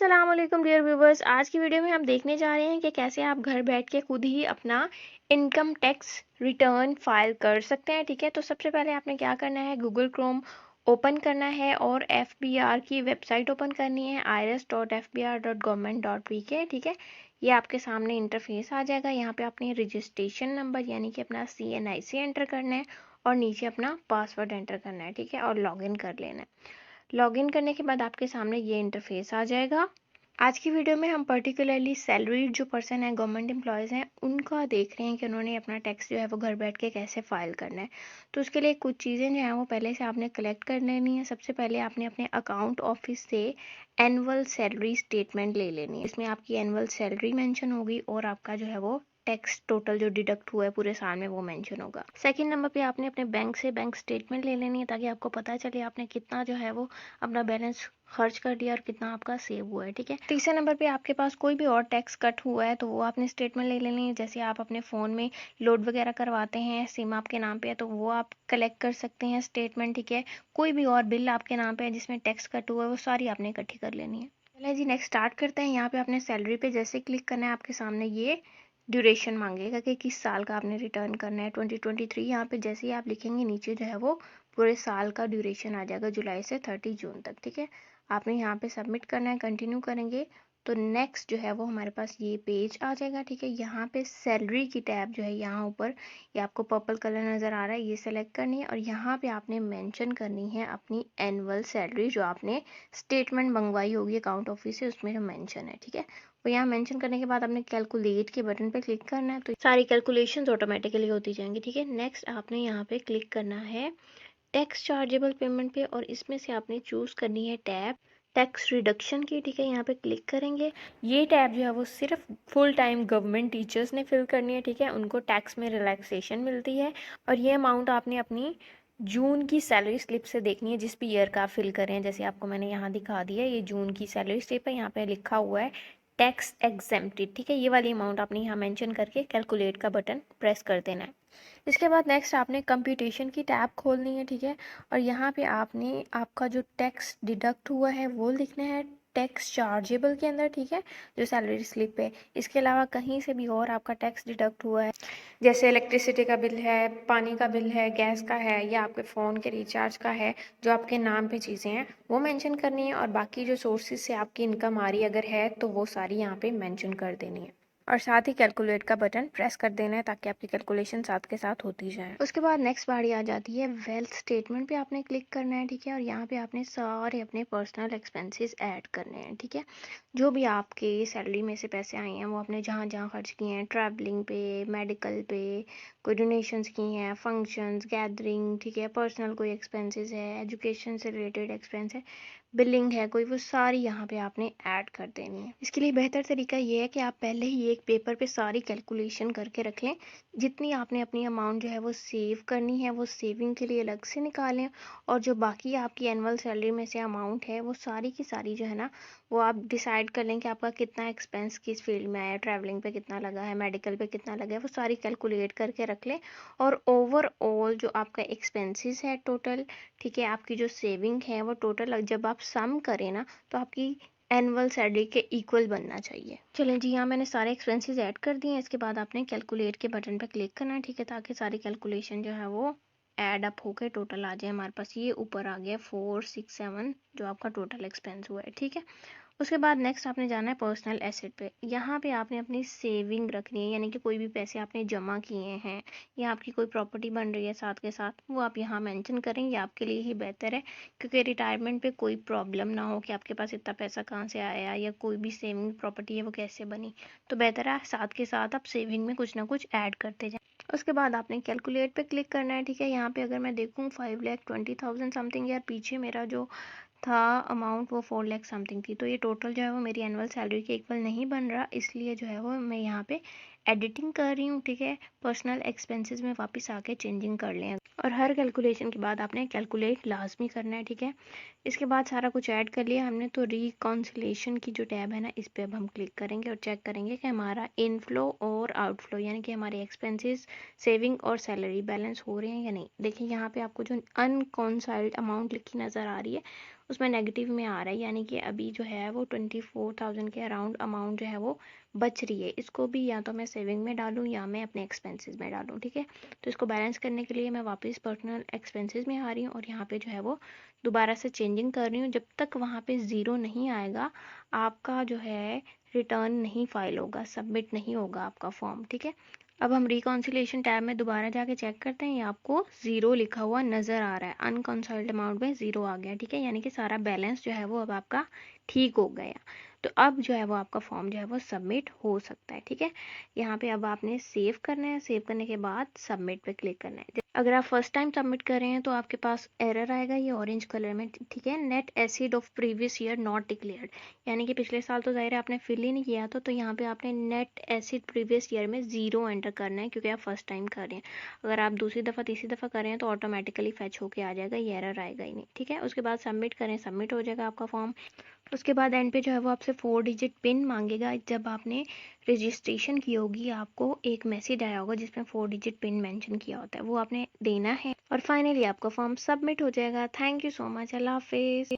अस्सलाम वालेकुम dear viewers. आज की वीडियो में हम देखने जा रहे हैं कि कैसे आप घर बैठ के खुद ही अपना इनकम टैक्स रिटर्न फाइल कर सकते हैं। ठीक है, तो सबसे पहले आपने क्या करना है, गूगल क्रोम ओपन करना है और FBR की वेबसाइट ओपन करनी है irs.fbr.government.pk। ठीक है, ये आपके सामने इंटरफेस आ जाएगा। यहाँ पे आपने रजिस्ट्रेशन नंबर यानी कि अपना CNIC एंटर करना है और नीचे अपना पासवर्ड एंटर करना है। ठीक है, और लॉगिन कर लेना है। लॉगिन करने के बाद आपके सामने ये इंटरफेस आ जाएगा। आज की वीडियो में हम पर्टिकुलरली सैलरीड जो पर्सन है, गवर्नमेंट एम्प्लॉयज़ हैं, उनका देख रहे हैं कि उन्होंने अपना टैक्स जो है वो घर बैठ के कैसे फाइल करना है। तो उसके लिए कुछ चीज़ें जो हैं वो पहले से आपने कलेक्ट कर लेनी है। सबसे पहले आपने अपने अकाउंट ऑफिस से एनुअल सैलरी स्टेटमेंट ले लेनी है। इसमें आपकी एनुअल सैलरी मेंशन होगी और आपका जो है वो टैक्स टोटल जो डिडक्ट हुआ है पूरे साल में वो मेंशन होगा। सेकंड नंबर पे आपने अपने बैंक से बैंक स्टेटमेंट ले लेनी है ताकि आपको पता चले आपने कितना जो है वो अपना बैलेंस खर्च कर दिया और कितना आपका सेव हुआ है। ठीक है, तीसरे नंबर पे आपके पास कोई भी और टैक्स कट हुआ है तो वो आपने स्टेटमेंट ले लेनी है। जैसे आप अपने फ़ोन में लोड वगैरह करवाते हैं, सिम आपके नाम पे है तो वो आप कलेक्ट कर सकते हैं स्टेटमेंट। ठीक है, कोई भी और बिल आपके नाम पे है जिसमें टैक्स कट हुआ है वो सारी आपने इकट्ठी कर लेनी है। चलिए जी, नेक्स्ट स्टार्ट करते हैं। यहाँ पे आपने सैलरी पे जैसे क्लिक करना है, आपके सामने ये ड्यूरेशन मांगेगा कि किस साल का आपने रिटर्न करना है। 2023 यहाँ पे जैसे ही आप लिखेंगे नीचे जो है वो पूरे साल का ड्यूरेशन आ जाएगा, जुलाई से 30 जून तक। ठीक है, आपने यहाँ पे सबमिट करना है, कंटिन्यू करेंगे तो नेक्स्ट जो है वो हमारे पास ये पेज आ जाएगा। ठीक है, यहाँ पे सैलरी की टैब जो है यहाँ ऊपर ये आपको पर्पल कलर नज़र आ रहा है, ये सेलेक्ट करनी है और यहाँ पे आपने मेंशन करनी है अपनी एनुअल सैलरी जो आपने स्टेटमेंट मंगवाई होगी अकाउंट ऑफिस से, उसमें जो मेंशन है। ठीक है, तो यहाँ मेंशन करने के बाद आपने कैलकुलेट के बटन पे क्लिक करना है तो सारी कैलकुलेशंस ऑटोमेटिकली होती जाएंगी। ठीक है, नेक्स्ट आपने यहाँ पे क्लिक करना है टैक्स चार्जेबल पेमेंट पे और इसमें से आपने चूज़ करनी है टैब टैक्स रिडक्शन की। ठीक है, यहाँ पे क्लिक करेंगे। ये टैब जो है वो सिर्फ फुल टाइम गवर्नमेंट टीचर्स ने फिल करनी है। ठीक है, उनको टैक्स में रिलैक्सेशन मिलती है और ये अमाउंट आपने अपनी जून की सैलरी स्लिप से देखनी है जिस भी ईयर का आप फिल करें। जैसे आपको मैंने यहाँ दिखा दिया, ये जून की सैलरी स्लिप है, यहाँ पे लिखा हुआ है टैक्स एग्जेम्प्टेड। ठीक है, ये वाली अमाउंट आपने यहाँ मेंशन करके कैलकुलेट का बटन प्रेस कर देना है। इसके बाद नेक्स्ट आपने कंप्यूटेशन की टैब खोलनी है। ठीक है, और यहाँ पे आपने आपका जो टैक्स डिडक्ट हुआ है वो लिखना है टैक्स चार्जेबल के अंदर। ठीक है, जो सैलरी स्लिप है, इसके अलावा कहीं से भी और आपका टैक्स डिडक्ट हुआ है जैसे इलेक्ट्रिसिटी का बिल है, पानी का बिल है, गैस का है या आपके फ़ोन के रिचार्ज का है, जो आपके नाम पे चीज़ें हैं वो मेंशन करनी है और बाकी जो सोर्सेज से आपकी इनकम आ रही है अगर है तो वो सारी यहाँ पे मेंशन कर देनी है और साथ ही कैलकुलेट का बटन प्रेस कर देना है ताकि आपकी कैलकुलेशन साथ के साथ होती जाए। उसके बाद नेक्स्ट बारी आ जाती है वेल्थ स्टेटमेंट पे आपने क्लिक करना है। ठीक है, और यहाँ पे आपने सारे अपने पर्सनल एक्सपेंसेस ऐड करने हैं। ठीक है, जो भी आपके सैलरी में से पैसे आए हैं वो आपने जहाँ जहाँ खर्च किए हैं, ट्रैवलिंग पे, मेडिकल पे, कोई डोनेशंस की हैं, फंक्शंस, गैदरिंग, ठीक है, पर्सनल कोई एक्सपेंसेस है, एजुकेशन से रिलेटेड एक्सपेंस है, बिलिंग है कोई, वो सारी यहाँ पे आपने ऐड कर देनी है। इसके लिए बेहतर तरीका ये है कि आप पहले ही एक पेपर पे सारी कैलकुलेशन करके रख लें। जितनी आपने अपनी अमाउंट जो है वो सेव करनी है वो सेविंग के लिए अलग से निकालें और जो बाकी आपकी एनुअल सैलरी में से अमाउंट है वो सारी की सारी जो है ना वो आप डिसाइड कर लें कि आपका कितना एक्सपेंस किस फील्ड में आया, ट्रैवलिंग पे कितना लगा है, मेडिकल पे कितना लगा है, वो सारी कैलकुलेट करके रख लें और ओवरऑल जो आपका एक्सपेंसेस है टोटल, ठीक है, आपकी जो सेविंग है वो टोटल जब आप सम करें ना तो आपकी एनुअल सैलरी के इक्वल बनना चाहिए। चलें जी, यहाँ मैंने सारे एक्सपेंसेस ऐड कर दिए हैं। इसके बाद आपने कैलकुलेट के बटन पर क्लिक करना है। ठीक है, ताकि सारी कैलकुलेशन जो है वो ऐड अप होकर टोटल आ जाए। हमारे पास ये ऊपर आ गया 467 जो आपका टोटल एक्सपेंस हुआ है। ठीक है, उसके बाद नेक्स्ट आपने जाना है पर्सनल एसेट पे। यहाँ पे आपने अपनी सेविंग रखनी है, यानी कि कोई भी पैसे आपने जमा किए हैं या आपकी कोई प्रॉपर्टी बन रही है साथ के साथ वो आप यहाँ मेंशन करें। ये आपके लिए ही बेहतर है क्योंकि रिटायरमेंट पे कोई प्रॉब्लम ना हो कि आपके पास इतना पैसा कहाँ से आया या कोई भी सेविंग प्रॉपर्टी है वो कैसे बनी। तो बेहतर है साथ के साथ आप सेविंग में कुछ ना कुछ ऐड करते जाएं। उसके बाद आपने कैलकुलेट पे क्लिक करना है। ठीक है, यहाँ पे अगर मैं देखूँ 5,20,000 समथिंग, यार पीछे मेरा जो था अमाउंट वो 4 लाख समथिंग थी, तो ये टोटल जो है वो मेरी एनुअल सैलरी के इक्वल नहीं बन रहा, इसलिए जो है वो मैं यहाँ पे एडिटिंग कर रही हूँ। ठीक है, पर्सनल एक्सपेंसेस में वापस आके चेंजिंग कर लें और हर कैलकुलेशन के बाद आपने कैलकुलेट लाजमी करना है। ठीक है, इसके बाद सारा कुछ ऐड कर लिया हमने तो रिकॉन्सिलेशन की जो टैब है ना इस पर अब हम क्लिक करेंगे और चेक करेंगे कि हमारा इनफ्लो और आउटफ्लो यानी कि हमारे एक्सपेंसेस, सेविंग और सैलरी बैलेंस हो रहे हैं या नहीं। देखिए यहाँ पे आपको जो अनकॉन्साइल्ड अमाउंट लिखी नज़र आ रही है उसमें नेगेटिव में आ रहा है, यानी कि अभी जो है वो 24,000 के अराउंड अमाउंट जो है वो बच रही है। इसको भी या तो मैं सेविंग में डालूँ या मैं अपने एक्सपेंसेस में डालूँ, ठीक है। तो इसको बैलेंस करने के लिए मैं वापस पर्सनल एक्सपेंसेस में आ रही हूँ और यहाँ पे जो है वो दोबारा से चेंजिंग कर रही हूँ। जब तक वहाँ पे ज़ीरो नहीं आएगा आपका जो है रिटर्न नहीं फाइल होगा, सबमिट नहीं होगा आपका फॉर्म, ठीक है। अब हम रिकॉन्सिलेशन टैब में दोबारा जाके चेक करते हैं, ये आपको ज़ीरो लिखा हुआ नज़र आ रहा है, अनकंसल्ट अमाउंट में ज़ीरो आ गया, ठीक है। यानी कि सारा बैलेंस जो है वो अब आपका ठीक हो गया। तो अब जो है वो आपका फॉर्म जो है वो सबमिट हो सकता है, ठीक है। यहाँ पे अब आपने सेव करना है, सेव करने के बाद सबमिट पे क्लिक करना है। अगर आप फर्स्ट टाइम सबमिट कर रहे हैं तो आपके पास एरर आएगा ये ऑरेंज कलर में, ठीक है, net acid of previous year not declared, यानी कि पिछले साल तो जाहिर है आपने फिल ही नहीं किया तो यहाँ पे आपने नेट एसिड प्रीवियस ईयर में ज़ीरो एंटर करना है, क्योंकि आप फर्स्ट टाइम कर रहे हैं। अगर आप दूसरी दफ़ा तीसरी दफ़ा कर रहे हैं तो ऑटोमेटिकली फैच होके आ जाएगा, ये एरर आएगा ही नहीं, ठीक है। उसके बाद सबमिट करें, सबमिट हो जाएगा आपका फॉर्म। उसके बाद एंड पे जो है वो आपसे 4 डिजिट पिन मांगेगा। जब आपने रजिस्ट्रेशन की होगी आपको एक मैसेज आया होगा जिसमें 4 डिजिट पिन मेंशन किया होता है, वो आपने देना है और फाइनली आपका फॉर्म सबमिट हो जाएगा। थैंक यू सो मच, अल्लाह हाफिज़।